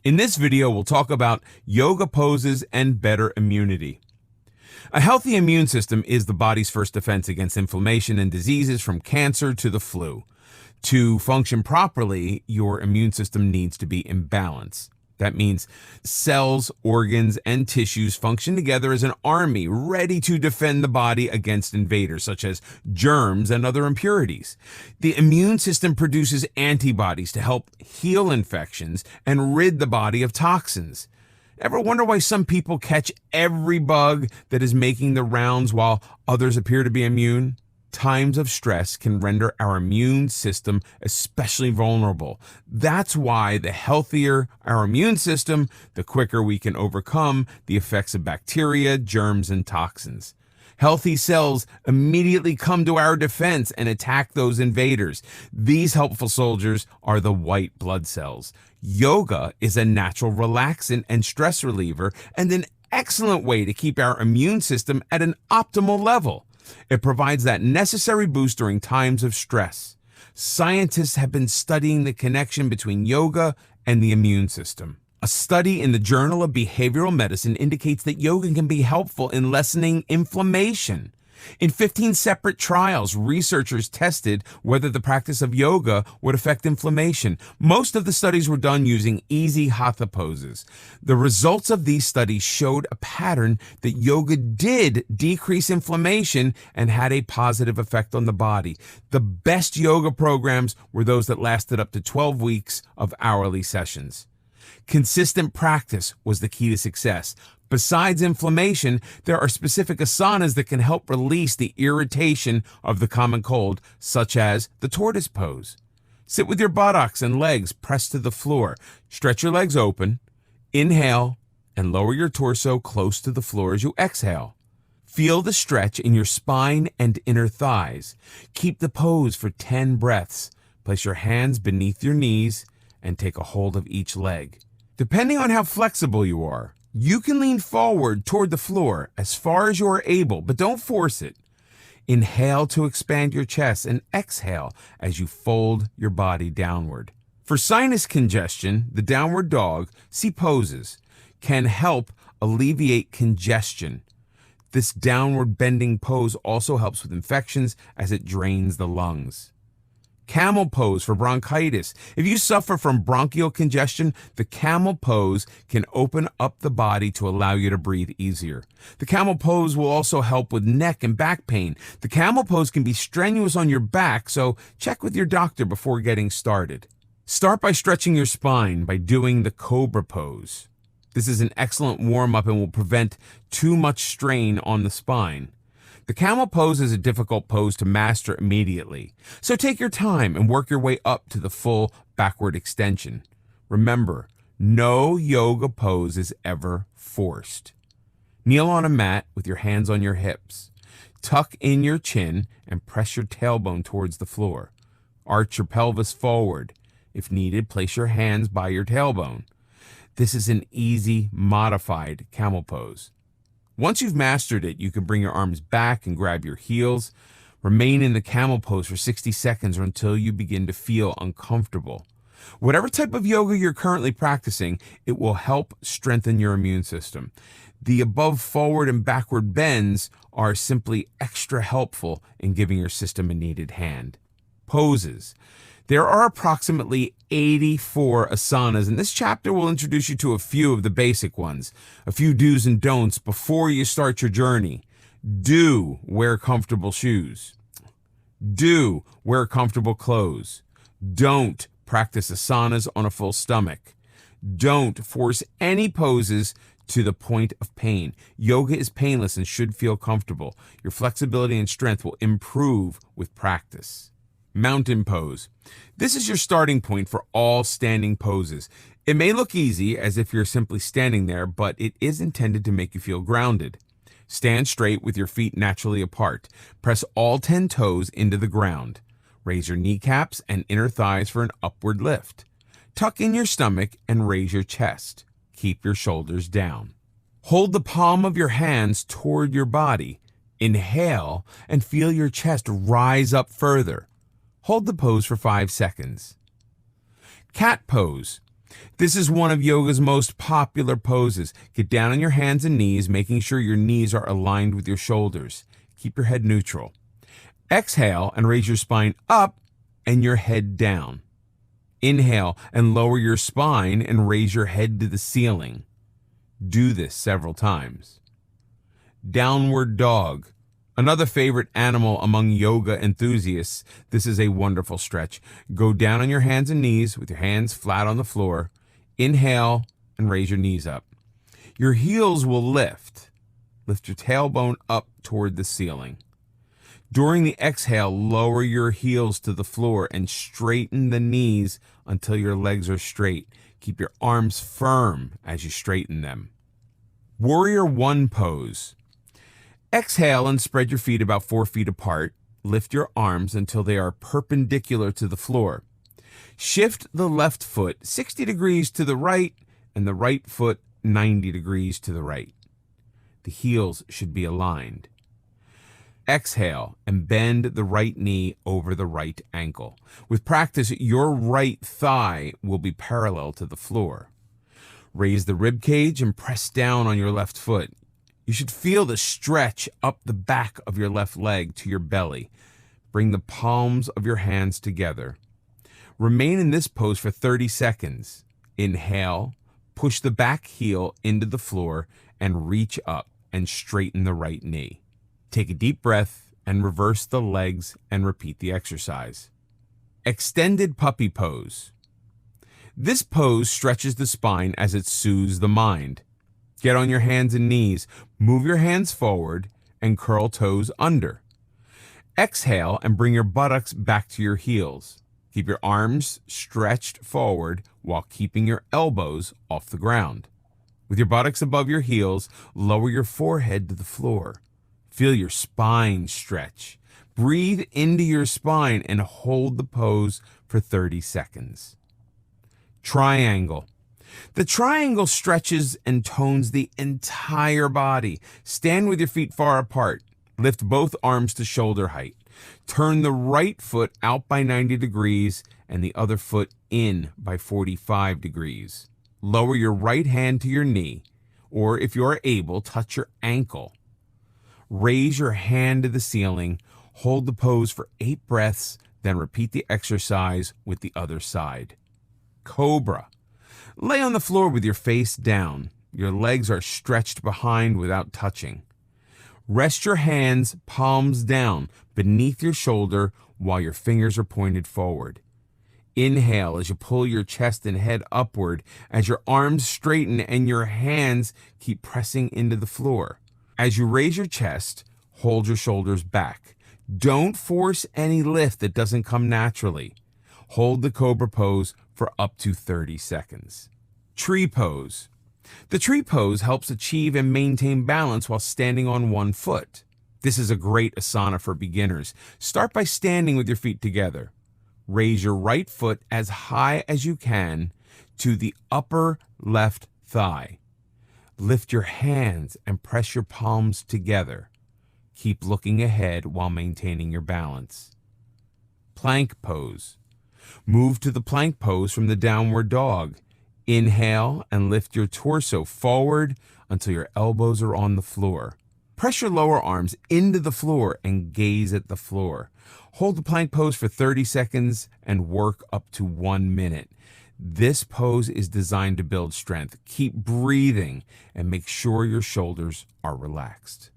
In this video, we'll talk about yoga poses and better immunity. A healthy immune system is the body's first defense against inflammation and diseases from cancer to the flu. To function properly, your immune system needs to be in balance. That means cells, organs, and tissues function together as an army ready to defend the body against invaders such as germs and other impurities. The immune system produces antibodies to help heal infections and rid the body of toxins. Ever wonder why some people catch every bug that is making the rounds while others appear to be immune? Times of stress can render our immune system especially vulnerable. That's why the healthier our immune system, the quicker we can overcome the effects of bacteria, germs, and toxins. Healthy cells immediately come to our defense and attack those invaders. These helpful soldiers are the white blood cells. Yoga is a natural relaxant and stress reliever and an excellent way to keep our immune system at an optimal level. It provides that necessary boost during times of stress. Scientists have been studying the connection between yoga and the immune system. A study in the Journal of Behavioral Medicine indicates that yoga can be helpful in lessening inflammation. In 15 separate trials, researchers tested whether the practice of yoga would affect inflammation. Most of the studies were done using easy hatha poses. The results of these studies showed a pattern that yoga did decrease inflammation and had a positive effect on the body. The best yoga programs were those that lasted up to 12 weeks of hourly sessions. Consistent practice was the key to success. Besides inflammation, there are specific asanas that can help release the irritation of the common cold, such as the tortoise pose. Sit with your buttocks and legs pressed to the floor. Stretch your legs open, inhale, and lower your torso close to the floor as you exhale. Feel the stretch in your spine and inner thighs. Keep the pose for 10 breaths. Place your hands beneath your knees and take a hold of each leg. Depending on how flexible you are, you can lean forward toward the floor as far as you are able, but don't force it. Inhale to expand your chest and exhale as you fold your body downward. For sinus congestion, the downward dog, see poses, can help alleviate congestion. This downward bending pose also helps with infections as it drains the lungs. Camel pose for bronchitis. If you suffer from bronchial congestion, the camel pose can open up the body to allow you to breathe easier. The camel pose will also help with neck and back pain. The camel pose can be strenuous on your back, so check with your doctor before getting started. Start by stretching your spine by doing the cobra pose. This is an excellent warm-up and will prevent too much strain on the spine. The camel pose is a difficult pose to master immediately, so take your time and work your way up to the full backward extension. Remember, no yoga pose is ever forced. Kneel on a mat with your hands on your hips. Tuck in your chin and press your tailbone towards the floor. Arch your pelvis forward. If needed, place your hands by your tailbone. This is an easy, modified camel pose. Once you've mastered it, you can bring your arms back and grab your heels. Remain in the camel pose for 60 seconds or until you begin to feel uncomfortable. Whatever type of yoga you're currently practicing, it will help strengthen your immune system. The above forward and backward bends are simply extra helpful in giving your system a needed hand. Poses. There are approximately 84 asanas, and this chapter will introduce you to a few of the basic ones, a few do's and don'ts before you start your journey. Do wear comfortable shoes. Do wear comfortable clothes. Don't practice asanas on a full stomach. Don't force any poses to the point of pain. Yoga is painless and should feel comfortable. Your flexibility and strength will improve with practice. Mountain pose. This is your starting point for all standing poses. It may look easy, as if you're simply standing there, but it is intended to make you feel grounded. Stand straight with your feet naturally apart. Press all 10 toes into the ground. Raise your kneecaps and inner thighs for an upward lift. Tuck in your stomach and raise your chest. Keep your shoulders down. Hold the palm of your hands toward your body. Inhale and feel your chest rise up further. Hold the pose for 5 seconds. Cat pose. This is one of yoga's most popular poses. Get down on your hands and knees, making sure your knees are aligned with your shoulders. Keep your head neutral. Exhale and raise your spine up and your head down. Inhale and lower your spine and raise your head to the ceiling. Do this several times. Downward dog. Another favorite animal among yoga enthusiasts. This is a wonderful stretch. Go down on your hands and knees with your hands flat on the floor. Inhale and raise your knees up. Your heels will lift. Lift your tailbone up toward the ceiling. During the exhale, lower your heels to the floor and straighten the knees until your legs are straight. Keep your arms firm as you straighten them. Warrior One pose. Exhale and spread your feet about 4 feet apart. Lift your arms until they are perpendicular to the floor. Shift the left foot 60 degrees to the right and the right foot 90 degrees to the right. The heels should be aligned. Exhale and bend the right knee over the right ankle. With practice, your right thigh will be parallel to the floor. Raise the rib cage and press down on your left foot. You should feel the stretch up the back of your left leg to your belly. Bring the palms of your hands together. Remain in this pose for 30 seconds. Inhale, push the back heel into the floor and reach up and straighten the right knee. Take a deep breath and reverse the legs and repeat the exercise. Extended puppy pose. This pose stretches the spine as it soothes the mind. Get on your hands and knees, move your hands forward, and curl toes under. Exhale and bring your buttocks back to your heels. Keep your arms stretched forward while keeping your elbows off the ground. With your buttocks above your heels, lower your forehead to the floor. Feel your spine stretch. Breathe into your spine and hold the pose for 30 seconds. Triangle. The triangle stretches and tones the entire body. Stand with your feet far apart. Lift both arms to shoulder height. Turn the right foot out by 90 degrees and the other foot in by 45 degrees. Lower your right hand to your knee, or if you are able, touch your ankle. Raise your hand to the ceiling. Hold the pose for 8 breaths, then repeat the exercise with the other side. Cobra. Lay on the floor with your face down. Your legs are stretched behind without touching. Rest your hands palms down beneath your shoulder while your fingers are pointed forward. Inhale as you pull your chest and head upward as your arms straighten and your hands keep pressing into the floor. As you raise your chest, hold your shoulders back. Don't force any lift that doesn't come naturally. Hold the cobra pose for up to 30 seconds. Tree pose. The tree pose helps achieve and maintain balance while standing on one foot. This is a great asana for beginners. Start by standing with your feet together. Raise your right foot as high as you can to the upper left thigh. Lift your hands and press your palms together. Keep looking ahead while maintaining your balance. Plank pose. Move to the plank pose from the downward dog. Inhale and lift your torso forward until your elbows are on the floor. Press your lower arms into the floor and gaze at the floor. Hold the plank pose for 30 seconds and work up to 1 minute. This pose is designed to build strength. Keep breathing and make sure your shoulders are relaxed.